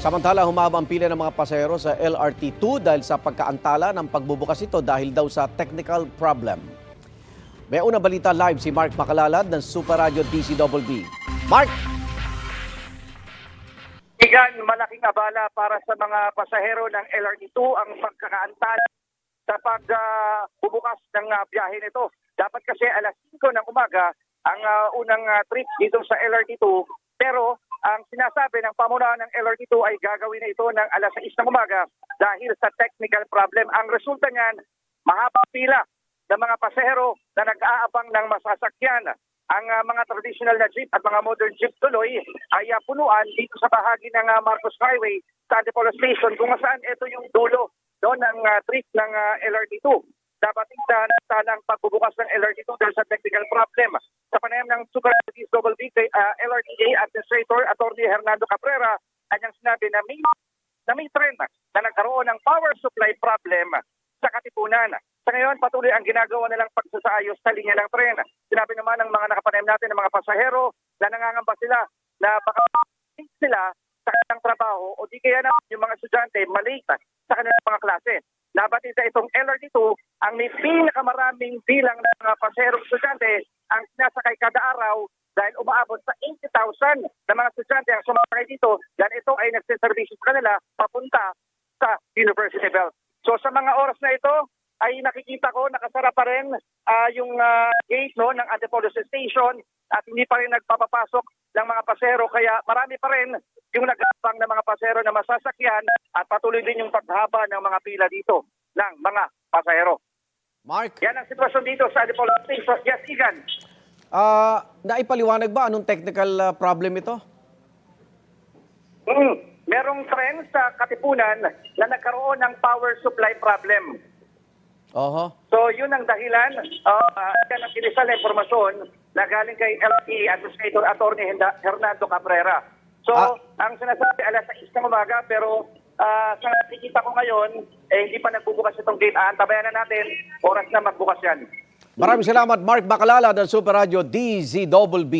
Samantala, humaba ang pila ng mga pasahero sa LRT2 dahil sa pagkaantala ng pagbubukas ito dahil daw sa technical problem. May unang balita live si Mark Macalalad ng Super Radio DZBB. Mark! Igan, malaking abala para sa mga pasahero ng LRT2 ang pagkakaantala sa pagbubukas ng biyahe nito. Dapat kasi alas 5 ng umaga ang unang trip dito sa LRT2, pero ang sinasabi ng pamunuan ng LRT2 ay gagawin na ito ng alas 6 ng umaga dahil sa technical problem. Ang resulta niyan, mahabang pila ng mga pasahero na nag-aabang ng masasakyan. Ang mga traditional na jeep at mga modern jeep tuloy ay punuan dito sa bahagi ng Marcos Highway sa Antipolo Station kung saan ito yung dulo doon ng trip ng LRT2. Dapat ang pagbubukas ng LRT2 dahil sa technical problem. Sa panayam ng Super DZBB kay LRTA Administrator Atty. Hernando Cabrera, kanyang sinabi na may tren na nagkaroon ng power supply problem sa Katipunan. Sa ngayon, patuloy ang ginagawa nilang pagsasaayos sa linya ng tren. Sinabi naman ng mga nakapanayam natin ng mga pasahero na nangangamba sila na baka sila sa kanilang trabaho o di kaya naman yung mga estudyante malate sa kanilang mga klase. Nabatid sa itong LRT2 ang may pinakamaraming bilang ng mga pasahero estudyante ang sinasakay kada araw dahil umaabot sa 80,000 na mga estudyante ang sumakay dito dahil ito ay nagsiservisyo sa kanila papunta sa University Belt. So sa mga oras na ito ay nakikita ko nakasara pa rin yung gate ng Antipolo Station at hindi pa rin nagpapapasok ng mga pasahero kaya marami pa rin yung nag-aabang ng mga pasahero na masasakyan at patuloy din yung paghaba ng mga pila dito ng mga pasahero. Mark, Yan ang sitwasyon dito sa Antipolo Station. Yes, Igan. naipaliwanag ba anong technical problem ito? Merong tren sa Katipunan na nagkaroon ng power supply problem. Oho. So yun ang dahilan. Yan ang inisal na informasyon na galing kay LRT Administrator Atty. Hernando Cabrera. So ang sinasabi alas 6 ng umaga pero sa nakikita ko ngayon hindi pa nagbubukas itong gate. Antabayan na natin oras na magbukas yan. Maraming salamat, Mark Macalalad ng Super Radio DZBB.